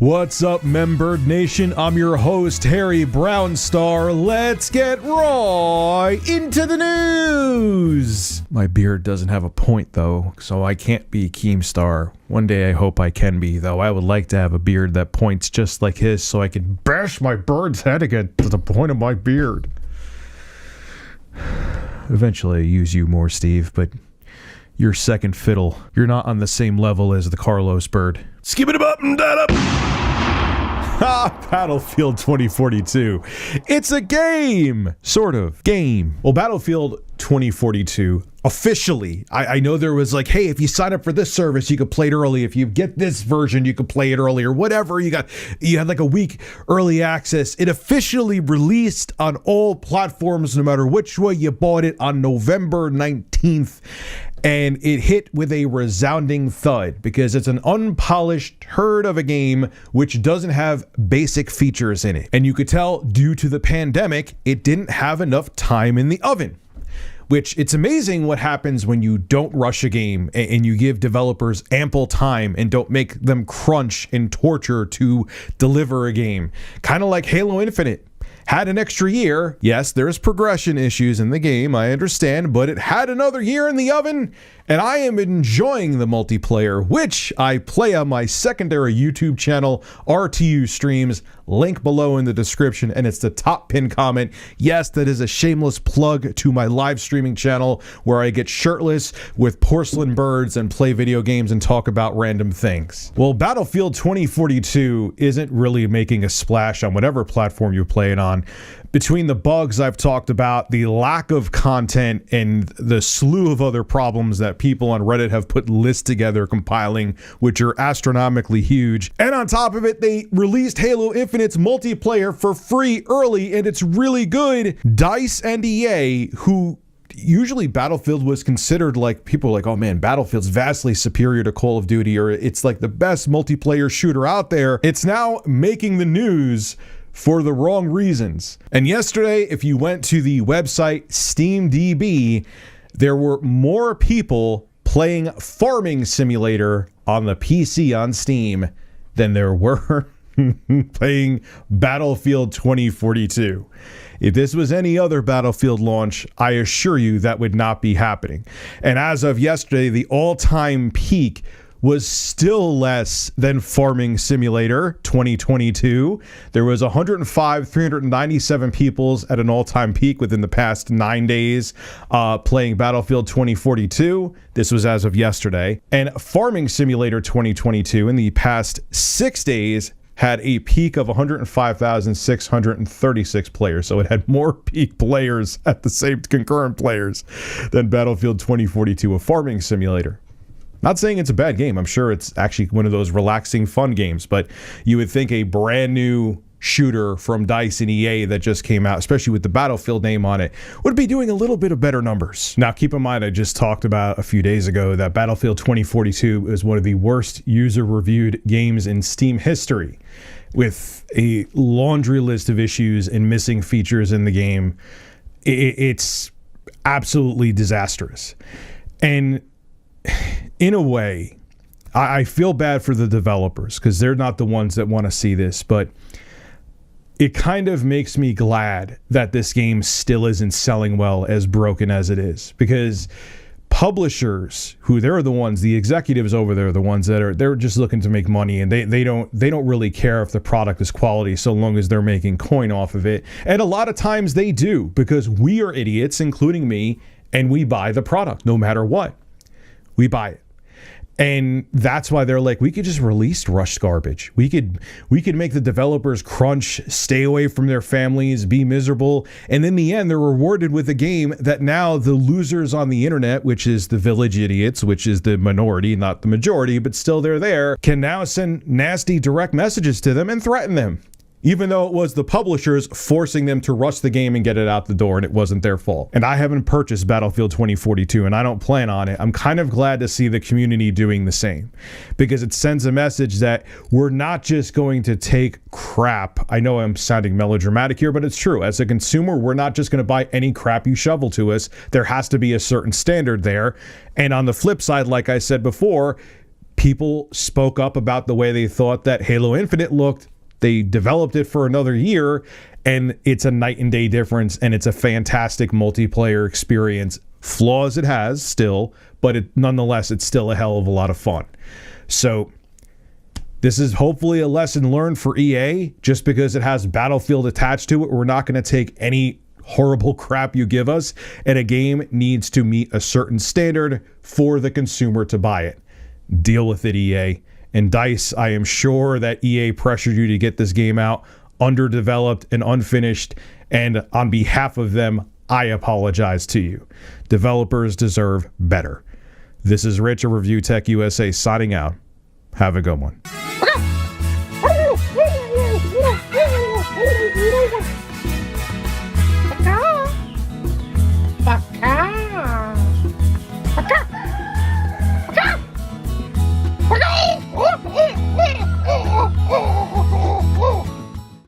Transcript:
What's up, Membird Nation? I'm your host, Harry Brownstar. Let's get right into the news. My beard doesn't have a point, though, so I can't be Keemstar. One day I hope I can be, though. I would like to have a beard that points just like his so I can bash my bird's head again to the point of my beard. Eventually I use you more, Steve, but you're second fiddle. You're not on the same level as the Carlos bird. Skip it up and that up. Battlefield 2042. It's a game! Sort of. Game. Well, Battlefield 2042, officially, I know there was like, hey, if you sign up for this service, you could play it early. If you get this version, you could play it earlier. Whatever, you had like a week early access. It officially released on all platforms, no matter which way you bought it, on November 19th. And it hit with a resounding thud because it's an unpolished herd of a game which doesn't have basic features in it. And you could tell, due to the pandemic, it didn't have enough time in the oven. Which, it's amazing what happens when you don't rush a game and you give developers ample time and don't make them crunch and torture to deliver a game. Kind of like Halo Infinite. Had an extra year. Yes, there's progression issues in the game, I understand, but it had another year in the oven, and I am enjoying the multiplayer, which I play on my secondary YouTube channel, RTU Streams, link below in the description, and it's the top pinned comment. Yes, that is a shameless plug to my live streaming channel where I get shirtless with porcelain birds and play video games and talk about random things. Well, Battlefield 2042 isn't really making a splash on whatever platform you play it on. Between the bugs I've talked about, the lack of content, and the slew of other problems that people on Reddit have put lists together compiling, which are astronomically huge. And on top of it, they released Halo Infinite's multiplayer for free early, and it's really good. DICE and EA, who usually Battlefield was considered like, people were like, oh man, Battlefield's vastly superior to Call of Duty, or it's like the best multiplayer shooter out there. It's now making the news for the wrong reasons. And yesterday, if you went to the website SteamDB, there were more people playing Farming Simulator on the PC on Steam than there were playing Battlefield 2042. If this was any other Battlefield launch, I assure you that would not be happening. And as of yesterday, the all-time peak was still less than Farming Simulator 2022. There was 397 people at an all-time peak within the past 9 days playing Battlefield 2042. This was as of yesterday. And Farming Simulator 2022 in the past 6 days had a peak of 105,636 players. So it had more peak players at the same concurrent players than Battlefield 2042, a farming simulator. Not saying it's a bad game. I'm sure it's actually one of those relaxing, fun games, but you would think a brand new shooter from DICE and EA that just came out, especially with the Battlefield name on it, would be doing a little bit of better numbers. Now, keep in mind, I just talked about a few days ago that Battlefield 2042 is one of the worst user-reviewed games in Steam history, with a laundry list of issues and missing features in the game. It's absolutely disastrous. And in a way, I feel bad for the developers because they're not the ones that want to see this, but it kind of makes me glad that this game still isn't selling well, as broken as it is, because publishers, who they're the ones, the executives over there, the ones that they're just looking to make money, and they don't really care if the product is quality so long as they're making coin off of it. And a lot of times they do, because we are idiots, including me, and we buy the product no matter what. We buy it. And that's why they're like, we could just release rushed garbage. We could make the developers crunch, stay away from their families, be miserable. And in the end, they're rewarded with a game that now the losers on the internet, which is the village idiots, which is the minority, not the majority, but still they're there, can now send nasty direct messages to them and threaten them. Even though it was the publishers forcing them to rush the game and get it out the door, and it wasn't their fault. And I haven't purchased Battlefield 2042, and I don't plan on it. I'm kind of glad to see the community doing the same, because it sends a message that we're not just going to take crap. I know I'm sounding melodramatic here, but it's true. As a consumer, we're not just going to buy any crap you shovel to us. There has to be a certain standard there. And on the flip side, like I said before, people spoke up about the way they thought that Halo Infinite looked. They developed it for another year, and it's a night and day difference, and it's a fantastic multiplayer experience. Flaws it has still, but nonetheless, it's still a hell of a lot of fun. So this is hopefully a lesson learned for EA. Just because it has Battlefield attached to it, we're not going to take any horrible crap you give us, and a game needs to meet a certain standard for the consumer to buy it. Deal with it, EA. And DICE, I am sure that EA pressured you to get this game out underdeveloped and unfinished, and on behalf of them, I apologize to you. Developers deserve better. This is Rich of Review Tech USA signing out. Have a good one.